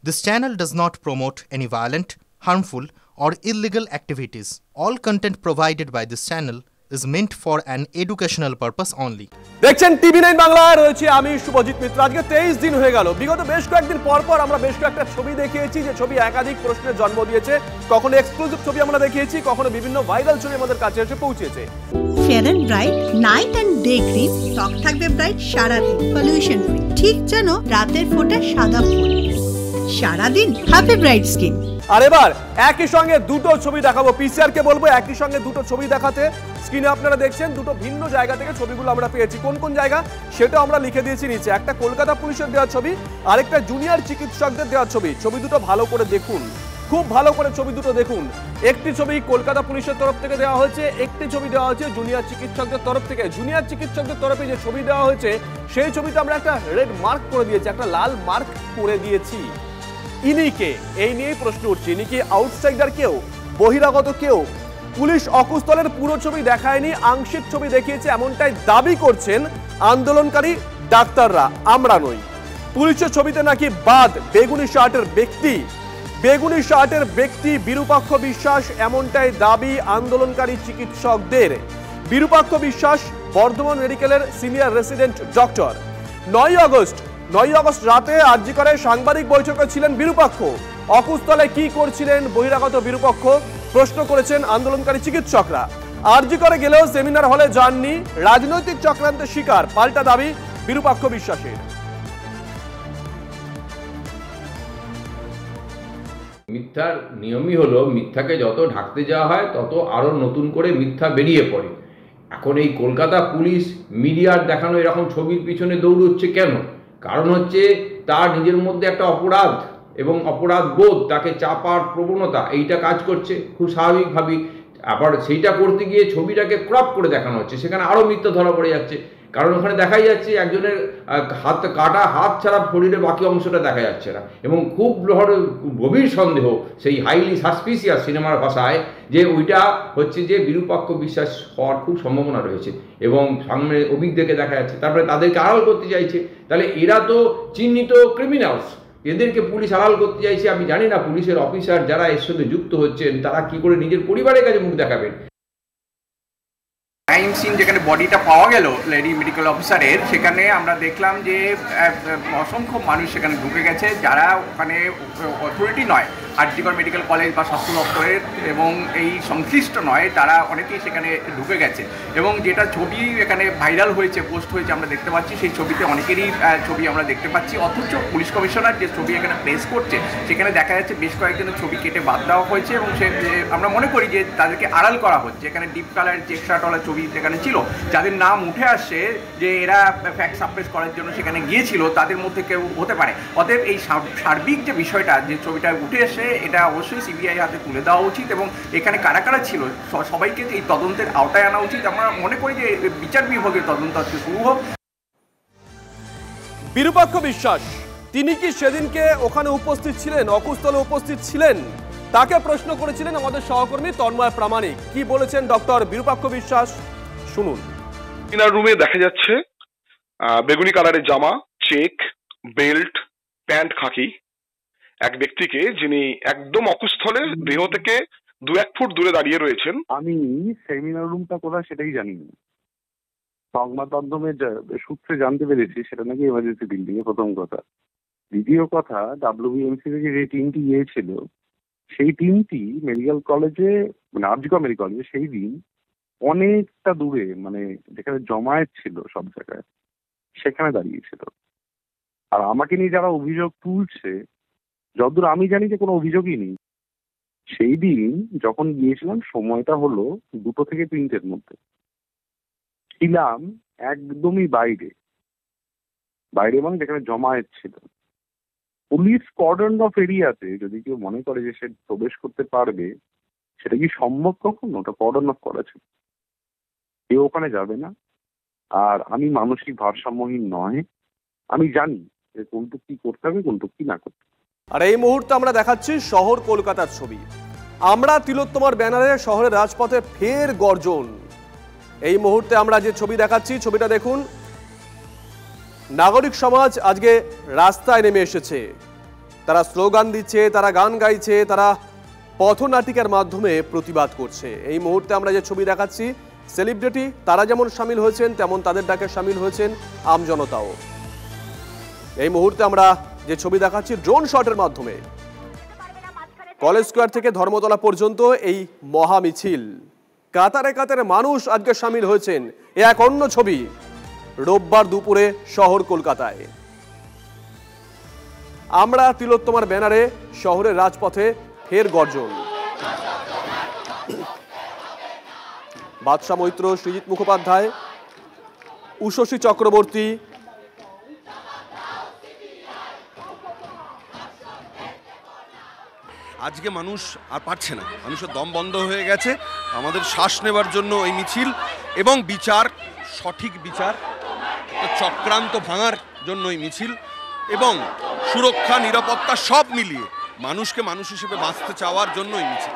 This channel does not promote any violent, harmful, or illegal activities. All content provided by this channel is meant for an educational purpose only. দেখছেন টিভি9 বাংলায় রয়েছে আমি শুভজিৎ মিত্র। আজকে 23 দিন হয়ে গেল। বিগত বেশ কয়েকদিন পর আমরা বেশ কয়েকটা ছবি দেখিয়েছি, যে ছবি একাধিক প্রশ্নের জন্ম দিয়েছে। কখনো এক্সক্লুসিভ ছবি আমরা দেখিয়েছি, কখনো বিভিন্ন ভাইরাল ছবি আমাদের কাছে এসে পৌঁছেছে। Fair and bright night and day cream, ত্বক থাকবে ব্রাইট সারাদিন, পলিউশন ফ্রি, ঠিক যেন রাতের ফোঁটা সাদা ফুল। সারাদিন হ্যাপি ব্রাইট স্কিন। আর এবার একই সঙ্গে দুটো ছবি দেখাবো। পিসিআর কে বলবো একই সঙ্গে দুটো ছবি দেখাতে। স্ক্রিনে আপনারা দেখছেন দুটো ভিন্ন জায়গা থেকে ছবিগুলো আমরা পেয়েছি। কোন কোন জায়গা সেটা আমরা লিখে দিয়েছি নিচে। একটা কলকাতা পুলিশের দেওয়া ছবি, আরেকটা জুনিয়র চিকিৎসকদের দেওয়া ছবি। ছবি দুটো ভালো করে দেখুন, খুব ভালো করে ছবি দুটো দেখুন। একটি ছবি কলকাতা পুলিশের তরফ থেকে দেওয়া হয়েছে, একটি ছবি দেওয়া হয়েছে জুনিয়র চিকিৎসকদের তরফ থেকে। জুনিয়র চিকিৎসকদের তরফে যে ছবি দেওয়া হয়েছে সেই ছবিতে আমরা একটা রেড মার্ক করে দিয়েছি, একটা লাল মার্ক করে দিয়েছি। ইনি কে, এই নিয়েই প্রশ্ন উঠছে। ইনি কি আউটসাইডার কেউ, বহিরাগত কেউ? পুলিশ অকুস্থলের পুরো ছবি দেখায়নি, আংশিক ছবি দেখিয়েছে, এমনটাই দাবি করছেন আন্দোলনকারী ডাক্তাররা। আমরা নই। পুলিশের ছবিতে নাকি বাদ বেগুনি শার্টের ব্যক্তি, বেগুনি শার্টের ব্যক্তি বিরূপাক্ষ বিশ্বাস, এমনটাই দাবি আন্দোলনকারী চিকিৎসকদের। বিরূপাক্ষ বিশ্বাস বর্ধমান মেডিকেলের সিনিয়র রেসিডেন্ট ডক্টর। 9 আগস্ট রাতে আরজি করে সাংবাদিক বৈঠকে ছিলেন বিরূপাক্ষ। অকুস্থলে কি করছিলেন বহিরাগত বিরূপাক্ষ, প্রশ্ন করেছেন আন্দোলনকারী চিকিৎসকরা। আরজি করে গেলেও সেমিনার হলে যাননি, রাজনৈতিক চক্রান্তের শিকার, পাল্টা দাবি বিরূপাক্ষ বিশ্বাসের। মিথ্যার নিয়মই হলো মিথ্যাকে যত ঢাকতে যাওয়া হয় তত আরো নতুন করে মিথ্যা বেরিয়ে পড়ে। এখন এই কলকাতা পুলিশ মিডিয়ার দেখানো এরকম ছবির পিছনে দৌড়চ্ছে কেন? কারণ হচ্ছে তার নিজের মধ্যে একটা অপরাধ এবং অপরাধ বোধ, তাকে চাপার প্রবণতা এইটা কাজ করছে খুব স্বাভাবিকভাবেই। আবার সেইটা করতে গিয়ে ছবিটাকে ক্রপ করে দেখানো হচ্ছে, সেখানে আরও মিথ্যা ধরা পড়ে যাচ্ছে। কারণ ওখানে দেখাই যাচ্ছে একজনের হাত কাটা, হাত ছাড়া শরীরের বাকি অংশটা দেখা যাচ্ছে না, এবং খুব গভীর সন্দেহ, সেই হাইলি সাসপিসিয়াস সিনেমার ভাষায়, যে ওইটা হচ্ছে যে বিরূপাক্ষ বিশ্বাস হওয়ার খুব সম্ভাবনা রয়েছে, এবং সামনে অভিজ্ঞকে দেখা যাচ্ছে। তারপরে তাদেরকে আড়াল করতে চাইছে। তাহলে এরা তো চিহ্নিত ক্রিমিনালস, এদেরকে পুলিশ আড়াল করতে চাইছে। আমি জানি না পুলিশের অফিসার যারা এর সাথে যুক্ত হচ্ছেন তারা কি করে নিজের পরিবারের কাছে মুখ দেখাবেন। ক্রাইম সিন যেখানে বডিটা পাওয়া গেল লেডি মেডিকেল অফিসারের, সেখানে আমরা দেখলাম যে অসংখ্য মানুষ সেখানে ঢুকে গেছে, যারা ওখানে অথরিটি নয়, আরজিকর মেডিকেল কলেজ বা স্বাস্থ্য দপ্তরের এবং এই সংশ্লিষ্ট নয়, তারা অনেকেই সেখানে ঢুকে গেছে। এবং যেটা ছবি এখানে ভাইরাল হয়েছে, পোস্ট হয়েছে, আমরা দেখতে পাচ্ছি সেই ছবিতে অনেকেরই ছবি আমরা দেখতে পাচ্ছি। অথচ পুলিশ কমিশনার যে ছবি এখানে প্লেস করছে, সেখানে দেখা যাচ্ছে বেশ কয়েকজনের ছবি কেটে বাদ দেওয়া হয়েছে, এবং সে আমরা মনে করি যে তাদেরকে আড়াল করা হচ্ছে। এখানে ডিপ কালার চেক শার্টওয়ালা ছবি যেখানে ছিল, যাদের নাম উঠে আসছে যে এরা ফ্যাক্ট সাপ্রেস করার জন্য সেখানে গিয়েছিল, তাদের মধ্যে কেউ হতে পারে। অতএব এই সার্বিক যে বিষয়টা, যে ছবিটা উঠে এসে, এটা অবশ্যই সিবিআই হাতে তুলে দেওয়া উচিত, এবং এখানে কারা কারা ছিল সবাইকে এই তদন্তের আওতায় আনা উচিত। আমরা মনে করি যে বিচার বিভাগের তদন্ত আজকে শুরু হোক। বিরূপাক্ষ বিশ্বাস, তিনি কি সেদিনকে ওখানে উপস্থিত ছিলেন, অকুস্থলে উপস্থিত ছিলেন? তাকে প্রশ্ন করেছিলেন আমাদের সহকর্মী তন্ময় প্রামাণিক। কি বলেছেন ডক্টর বিরূপাক্ষ বিশ্বাস, শুনুন। ইনার রুমে দেখা যাচ্ছে বেগুনি কালারের জামা, চেক, বেল্ট, প্যান্ট, খাকি, এক ব্যক্তিকে যিনি একদম অকুস্থলে দেহ থেকে 2-1 ফুট দূরে দাঁড়িয়ে রয়েছেন। আমি সেমিনার রুমটা কোথায় সেটাই জানি না, সংবাদ মাধ্যমের সূত্রে জানতে পেরেছি সেটা নাকি এমার্জেন্সি বিল্ডিং এ, প্রথম কথা। দ্বিতীয় কথা, WBMC থেকে যে টিমটি গিয়েছিল সেই টিমটি মেডিকেল কলেজে, মানে আরজিকর মেডিকেল কলেজে সেই দিন অনেকটা দূরে, মানে যেখানে জমায়েত ছিল সব জায়গায়, সেখানে দাঁড়িয়েছিল। আর আমাকে নিয়ে যারা অভিযোগ তুলছে, যতদূর আমি জানি যে কোনো অভিযোগই নেই। সেই দিন যখন গিয়েছিলাম সময়টা হলো 2টো থেকে 3টের মধ্যে, ছিলাম একদমই বাইরে মানে যেখানে জমায়েত ছিল। পুলিশ কর্ডন অফ এরিয়াতে যদি কেউ মনে করে যে সে প্রবেশ করতে পারবে, সেটা কি সম্ভব? কখনো ওটা কর্ডন অফ করা ছিল, কেউ ওখানে যাবে না। আর আমি মানসিক ভারসাম্যহীন নয়, আমি জানি যে কোনটুকু কি করতে হবে, কোনটুকু কি না করতে হবে। আর এই মুহূর্তে আমরা দেখাচ্ছি শহর কলকাতার ছবি। আমরা তিলোত্তমার ব্যানারে শহরের রাজপথে ফের গর্জন। এই মুহূর্তে আমরা যে ছবি দেখাচ্ছি, ছবিটা দেখুন। নাগরিক সমাজ আজকে রাস্তায় নেমে এসেছে, তারা স্লোগান দিচ্ছে, তারা গান গাইছে, তারা পথনাটিকার মাধ্যমে প্রতিবাদ করছে। এই মুহূর্তে আমরা যে ছবি দেখাচ্ছি, সেলিব্রিটি তারা যেমন সামিল হয়েছেন তেমন তাদের ডাকে সামিল হয়েছেন আমজনতাও। এই মুহূর্তে আমরা যে ছবি দেখাচ্ছি ড্রোন শটের মাধ্যমে কলেজ স্কোয়ার থেকে ধর্মতলা পর্যন্ত এই মহা মিছিল, কাতারে কাতারে মানুষ আজকে সামিল হয়েছেন। এ এক অন্য ছবি রোববার দুপুরে শহর কলকাতায়। আমরা তিলোত্তমার ব্যানারে শহরের রাজপথে ফের গর্জন। বাদশা মৈত্র, সৃজিত মুখোপাধ্যায়, উষসী চক্রবর্তী, আজকে মানুষ আর পারছে না, মানুষের দম বন্ধ হয়ে গেছে। আমাদের শ্বাস নেবার জন্য এই মিছিল এবং বিচার, সঠিক বিচার, চক্রান্ত ভাঙার জন্য এই মিছিল এবং সুরক্ষা নিরাপত্তা সব মিলিয়ে মানুষকে মানুষ হিসেবে বাঁচতে চাওয়ার জন্য এই মিছিল।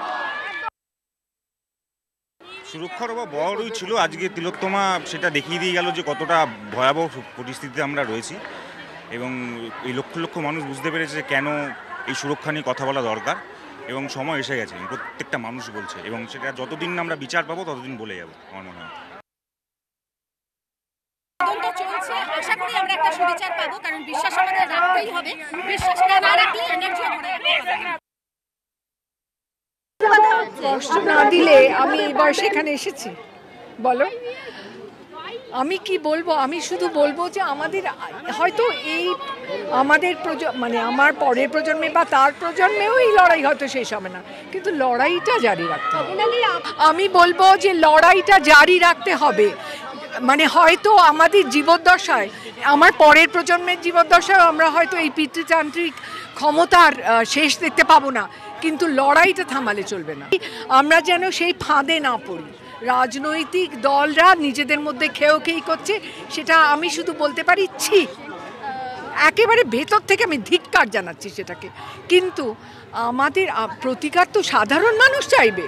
সুরক্ষার অভাব বড়ই ছিল। আজকে তিলোত্তমা সেটা দেখিয়ে দিয়ে গেল যে কতটা ভয়াবহ পরিস্থিতিতে আমরা রয়েছি এবং এই লক্ষ লক্ষ মানুষ বুঝতে পেরেছে কেন এই সুরক্ষা নিয়ে কথা বলা দরকার এবং সময় এসে গেছে, প্রত্যেকটা মানুষ বলছে এবং সেটা যতদিন না আমরা বিচার পাবো ততদিন বলে যাবো আমার মনে হয়। আশা করি আমরা একটা সুবিচার পাবো, কারণ বিশ্বাস আমাদের রাখতেই হবে। বিশ্বাস না রাখলে এনার্জি কষ্ট না দিলে আমি এই বয়সে এখানে এসেছি বলো, আমি কি বলবো? আমি শুধু বলবো যে আমাদের হয়তো এই আমাদের মানে আমার পরের প্রজন্মে বা তার প্রজন্মেও এই লড়াই হয়তো শেষ হবে না, কিন্তু লড়াইটা জারি রাখতে হবে। আমি বলবো যে লড়াইটা জারি রাখতে হবে। মানে হয়তো আমাদের জীবদ্দশায়, আমার পরের প্রজন্মের জীবদ্দশায় আমরা হয়তো এই পিতৃতান্ত্রিক ক্ষমতার শেষ দেখতে পাবো না, কিন্তু লড়াইটা থামালে চলবে না। আমরা যেন সেই ফাঁদে না পড়ি। রাজনৈতিক দলরা নিজেদের মধ্যে খেয়েই করছে, সেটা আমি শুধু বলতে পারি ছি, একেবারে ভেতর থেকে আমি ধিক্কার জানাচ্ছি সেটাকে। কিন্তু আমাদের প্রতিকার তো সাধারণ মানুষ চাইবে,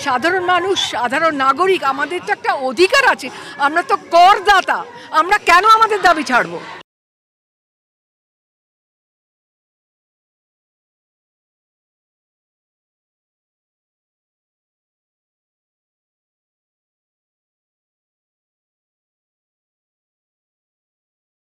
সাধারণ মানুষ, সাধারণ নাগরিক। আমাদের তো একটা অধিকার আছে, আমরা তো করদাতা, আমরা কেন আমাদের দাবি ছাড়বো?